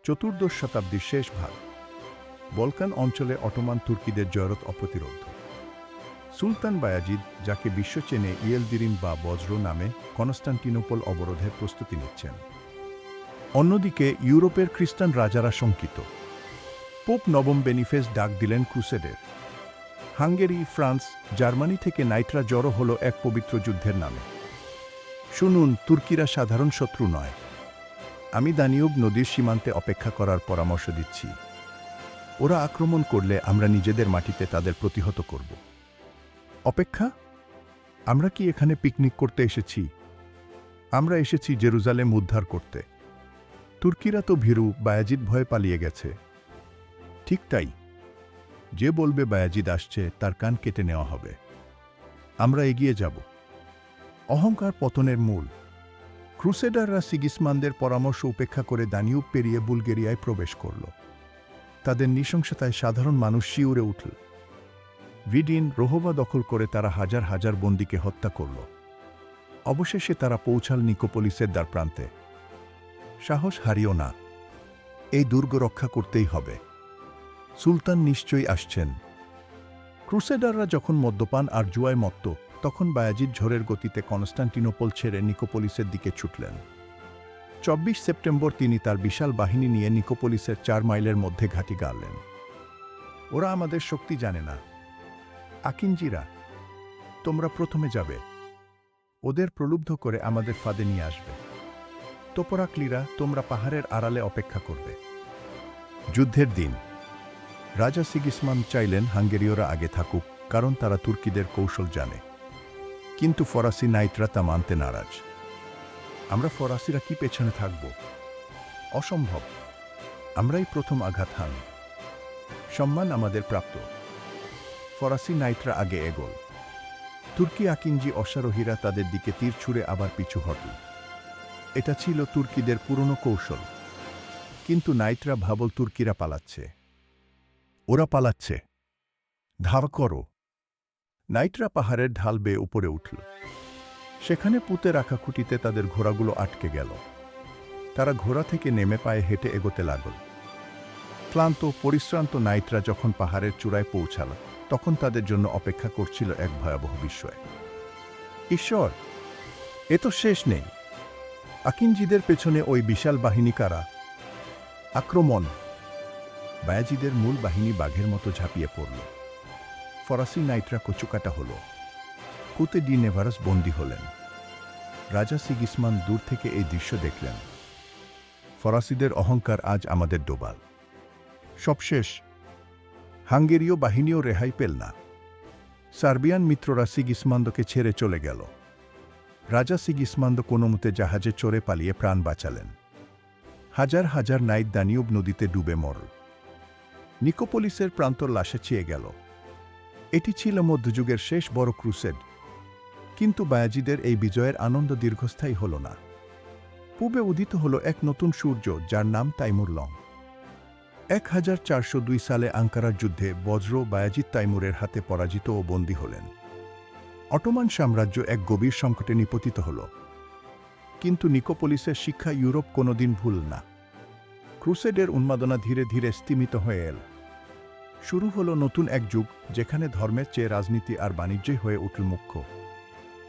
চতুর্দশ শতাব্দীর শেষ ভাগ। বলকান অঞ্চলে অটোমান তুর্কিদের জয়রত অপ্রতিরোধ। সুলতান বায়াজিদ, যাকে বিশ্ব চেনে ইয়েলদিরিম বা বজ্র নামে, কনস্টান্টিনোপল অবরোধের প্রস্তুতি নিচ্ছেন। অন্যদিকে ইউরোপের খ্রিস্টান রাজারা শঙ্কিত। পোপ নবম বেনিফেস ডাক দিলেন ক্রুসেডের। হাঙ্গেরি, ফ্রান্স, জার্মানি থেকে নাইটরা জড়ো হল এক পবিত্র যুদ্ধের নামে। শুনুন, তুর্কিরা সাধারণ শত্রু নয়। আমি দানিউব নদীর সীমান্তে অপেক্ষা করার পরামর্শ দিচ্ছি। ওরা আক্রমণ করলে আমরা নিজেদের মাটিতে তাদের প্রতিহত করব। অপেক্ষা? আমরা কি এখানে পিকনিক করতে এসেছি? আমরা এসেছি জেরুজালেম উদ্ধার করতে। তুর্কিরা তো ভীরু, বায়াজিদ ভয়ে পালিয়ে গেছে। ঠিক তাই। যে বলবে বায়াজিদ আসছে, তার কান কেটে নেওয়া হবে। আমরা এগিয়ে যাব। অহংকার পতনের মূল। ক্রুসেডাররা সিগিসমান্দের পরামর্শ উপেক্ষা করে দানিউব পেরিয়ে বুলগেরিয়ায় প্রবেশ করল। তাদের নৃশংসতায় সাধারণ মানুষ শিউরে উঠল। ভিডিন, রোহবা দখল করে তারা হাজার হাজার বন্দীকে হত্যা করল। অবশেষে তারা পৌঁছাল নিকোপলিসের দ্বারপ্রান্তে। সাহস হারিও না। এই দুর্গ রক্ষা করতেই হবে। সুলতান নিশ্চয়ই আসছেন। ক্রুসেডাররা যখন মদ্যপান আর জুয়ায় মত্ত, তখন বায়াজিদ ঝড়ের গতিতে কনস্টান্টিনোপল ছেড়ে নিকোপলিসের দিকে ছুটলেন। ২৪ সেপ্টেম্বর তিনি তার বিশাল বাহিনী নিয়ে নিকোপলিসের ৪ মাইলের মধ্যে ঘাঁটি গাড়লেন। ওরা আমাদের শক্তি জানে না। আকিঞ্জিরা, তোমরা প্রথমে যাবে। ওদের প্রলুব্ধ করে আমাদের ফাঁদে নিয়ে আসবে। তোপরাক্লিরা, তোমরা পাহাড়ের আড়ালে অপেক্ষা করবে। যুদ্ধের দিন। রাজা সিগিসমান্দ চাইলেন হাঙ্গেরীয়রা আগে থাকুক, কারণ তারা তুর্কিদের কৌশল জানে। কিন্তু ফরাসি নাইটরা তা মানতে নারাজ। আমরা ফরাসিরা কি পেছনে থাকব? অসম্ভব। আমরাই প্রথম আঘাত হান। সম্মান আমাদের প্রাপ্ত। ফরাসি নাইটরা আগে এগোল। তুর্কি আকিঞ্জি অশ্বারোহীরা তাদের দিকে তীর ছুঁড়ে আবার পিছু হটল। এটা ছিল তুর্কিদের পুরনো কৌশল। কিন্তু নাইটরা ভাবল তুর্কিরা পালাচ্ছে। ওরা পালাচ্ছে। ধাওয়া করো। নাইটরা পাহাড়ের ঢাল বেয়ে উপরে উঠল। সেখানে পুঁতে রাখা খুঁটিতে তাদের ঘোড়াগুলো আটকে গেল। তারা ঘোড়া থেকে নেমে পায়ে হেঁটে এগোতে লাগল। ক্লান্ত, পরিশ্রান্ত নাইটরা যখন পাহাড়ের চূড়ায় পৌঁছাল, তখন তাদের জন্য অপেক্ষা করছিল এক ভয়াবহ বিস্ময়। ঈশ্বর, এ তো শেষ নেই। আকিঞ্জিদের পেছনে ওই বিশাল বাহিনী কারা? আক্রমণ! বায়াজিদের মূল বাহিনী বাঘের মতো ঝাঁপিয়ে পড়ল। ফরাসি নাইটরা কচুকাটা হল। কুতে ডি নেভারাস বন্দী হলেন। রাজা সিগিসমান্দ দূর থেকে এই দৃশ্য দেখলেন। ফরাসিদের অহংকার আজ আমাদের ডোবাল। সব শেষ। হাঙ্গেরীয় বাহিনীও রেহাই পেল না। সার্বিয়ান মিত্ররা সিগিসমান্দকে ছেড়ে চলে গেল। রাজা সিগিসমান্দ কোনোমতে জাহাজে চড়ে পালিয়ে প্রাণ বাঁচালেন। হাজার হাজার নাইট দানিউব নদীতে ডুবে মরল। নিকোপলিসের প্রান্তর লাশে চেয়ে গেল। এটি ছিল মধ্যযুগের শেষ বড় ক্রুসেড। কিন্তু বায়াজিদের এই বিজয়ের আনন্দ দীর্ঘস্থায়ী হল না। পূবে উদিত হল এক নতুন সূর্য, যার নাম তাইমুর লং। 1402 সালে আঙ্কারার যুদ্ধে বজ্র বায়াজিদ তাইমুরের হাতে পরাজিত ও বন্দী হলেন। অটোমান সাম্রাজ্য এক গভীর সংকটে নিপতিত হল। কিন্তু নিকোপলিসের শিক্ষা ইউরোপ কোনোদিন ভুল না। ক্রুসেডের উন্মাদনা ধীরে ধীরে স্তিমিত হয়ে এল। শুরু হলো নতুন এক যুগ, যেখানে ধর্মের চেয়ে রাজনীতি আর বাণিজ্যই হয়ে উঠল মুখ্য।